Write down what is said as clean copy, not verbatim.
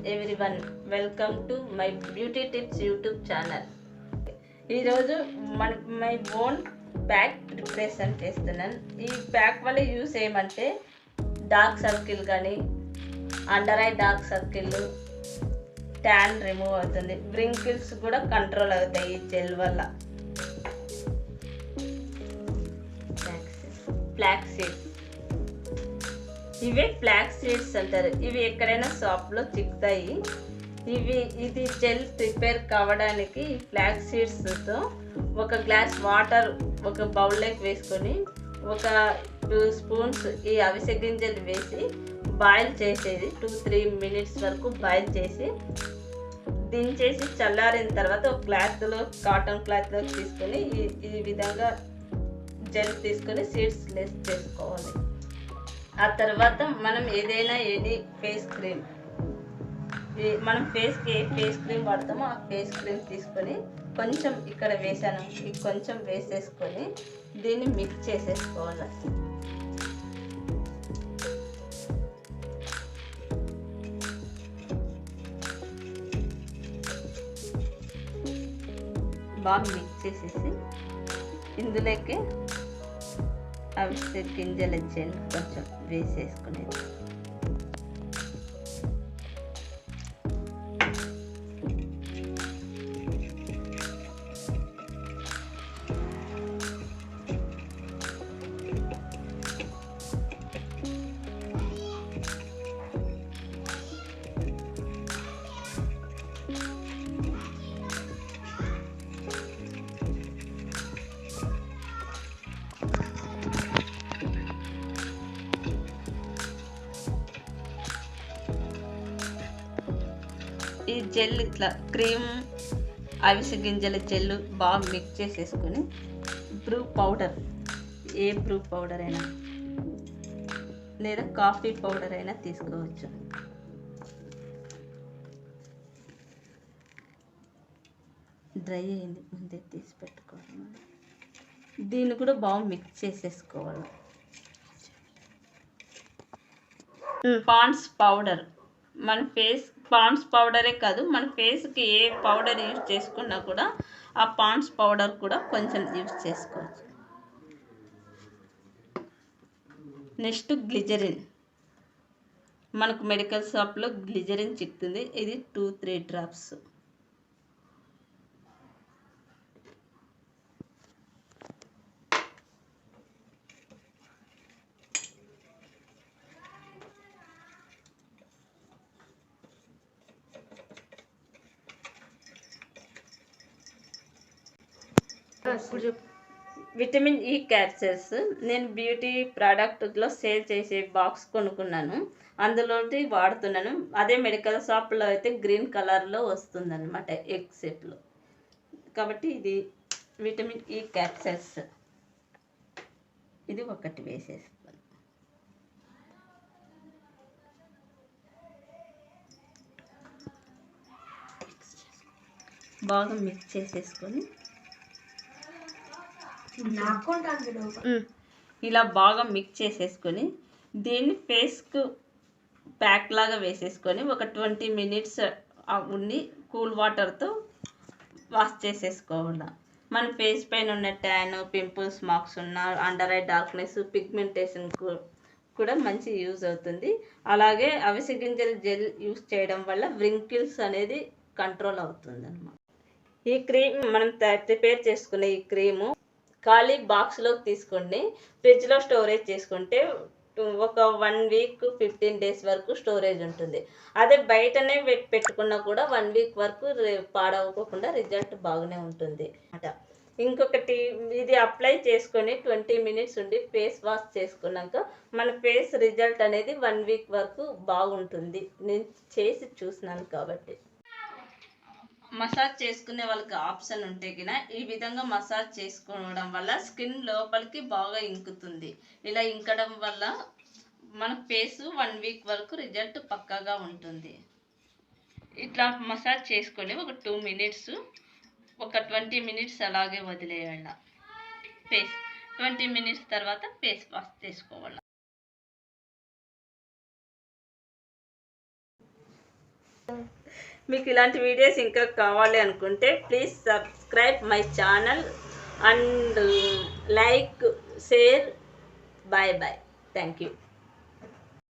everyone, welcome to my beauty tips YouTube channel. ఈరోజు my own pack preparation చేస్తున్నాను. ఈ pack వల్ల use ఏమంటే డార్క్ సర్కిల్ కానీ under eye dark circle tan remove అవుతుంది, wrinkles కూడా కంట్రోల్ అవుతాయి ఈ జెల్ వల్ల. ఫ్లాక్స్ సీడ్స్, ఇవే ఫ్లాక్స్ సీడ్స్ అంటారు. ఇవి ఎక్కడైనా షాప్లో చిక్కుతాయి. ఇది జెల్ ప్రిపేర్ కావడానికి ఫ్లాక్స్ సీడ్స్తో ఒక గ్లాస్ వాటర్ ఒక బౌల్లోకి వేసుకొని ఒక 2 స్పూన్స్ ఈ అవిసె గింజలు వేసి బాయిల్ చేసేది 2-3 మినిట్స్ వరకు బాయిల్ చేసి దించేసి చల్లారిన తర్వాత ఒక క్లాత్లో కాటన్ క్లాత్లో తీసుకొని ఈ విధంగా జెల్ తీసుకొని సీడ్స్ లెస్ చేసుకోవాలి. ఆ తర్వాత మనం ఏదైనా ఫేస్ క్రీమ్, మనం ఫేస్కి ఏ ఫేస్ క్రీమ్ వాడతామో ఆ ఫేస్ క్రీమ్ తీసుకొని కొంచెం ఇక్కడ వేసాను, కొంచెం వేసేసుకొని దీన్ని మిక్స్ చేసేసుకోవాలి. బాగా మిక్స్ చేసేసి ఇందులోకి అవిసె గింజల జెల్ కొంచెం వేసేసుకునేది. ఈ జెల్ ఇట్లా క్రీమ్ అవిసె గింజల జెల్ బాగా మిక్స్ చేసేసుకొని బ్రూ పౌడర్, ఏ బ్రూ పౌడర్ అయినా లేదా కాఫీ పౌడర్ అయినా తీసుకోవచ్చు. డ్రై అయింది, ముందే తీసి పెట్టుకోవాలి. దీన్ని కూడా బాగా మిక్స్ చేసేసుకోవాలి. పాండ్స్ పౌడర్, మన ఫేస్ పాండ్స్ పౌడరే కాదు, మన ఫేస్కి ఏ పౌడర్ యూజ్ చేసుకున్నా కూడా ఆ పాండ్స్ పౌడర్ కూడా కొంచెం యూజ్ చేసుకోవచ్చు. నెక్స్ట్ గ్లిజరిన్, మనకు మెడికల్ షాప్లో గ్లిజరిన్ చిక్కుతుంది. ఇది 2-3 డ్రాప్స్. విటమిన్ ఈ క్యాప్సూల్స్ నేను బ్యూటీ ప్రోడక్ట్లో సేల్ చేసే బాక్స్ కొనుక్కున్నాను, అందులోటి వాడుతున్నాను. అదే మెడికల్ షాప్లో అయితే గ్రీన్ కలర్లో వస్తుందన్నమాట, ఎగ్ షేప్లో. కాబట్టి ఇది విటమిన్ ఈ క్యాప్సూల్స్, ఇది ఒకటి వేసేస్తాను. బాగా మిక్స్ చేసేసుకొని ఇలా బాగా మిక్స్ చేసేసుకొని దీన్ని ఫేస్కు ప్యాక్ లాగా వేసేసుకొని ఒక 20 మినిట్స్ ఉండి కూల్ వాటర్తో వాష్ చేసేసుకోవాలి. మన ఫేస్ పైన ఉన్న ట్యాన్, పింపుల్స్, మార్క్స్ ఉన్న అండర్ ఐ డార్క్నెస్, పిగ్మెంటేషన్ కూడా మంచి యూజ్ అవుతుంది. అలాగే అవిసె గింజల జెల్ యూజ్ చేయడం వల్ల వ్రింకిల్స్ అనేది కంట్రోల్ అవుతుంది అన్నమాట. ఈ క్రీమ్ మనం ప్రిపేర్ చేసుకునే ఈ క్రీము ఖాళీ బాక్స్లో తీసుకోండి, ఫ్రిడ్జ్లో స్టోరేజ్ చేసుకుంటే ఒక 1 వీక్ 15 డేస్ వరకు స్టోరేజ్ ఉంటుంది. అదే బయటనే పెట్టుకున్నా కూడా 1 వీక్ వరకు పాడవకుండా రిజల్ట్ బాగానే ఉంటుంది అన్నమాట. ఇంకొకటి, ఇది అప్లై చేసుకొని 20 మినిట్స్ ఉండి ఫేస్ వాష్ చేసుకున్నాక మన ఫేస్ రిజల్ట్ అనేది 1 వీక్ వరకు బాగుంటుంది. నేను చేసి చూసినాను కాబట్టి. మసాజ్ చేసుకునే వాళ్ళకి ఆప్షన్ ఉంటే కినా ఈ విధంగా మసాజ్ చేసుకోవడం వల్ల స్కిన్ లోపలికి బాగా ఇంకుతుంది. ఇలా ఇంకడం వల్ల మన ఫేస్ 1 వీక్ వరకు రిజల్ట్ పక్కాగా ఉంటుంది. ఇట్లా మసాజ్ చేసుకొని ఒక 2 మినిట్స్, ఒక 20 మినిట్స్ అలాగే వదిలేయాల. ఫేస్ 20 మినిట్స్ తర్వాత ఫేస్ వాష్ చేసుకోవాలి. మీకు ఇలాంటి వీడియోస్ ఇంకా కావాలి అనుకుంటే please subscribe my channel and like share. Bye bye. Thank you.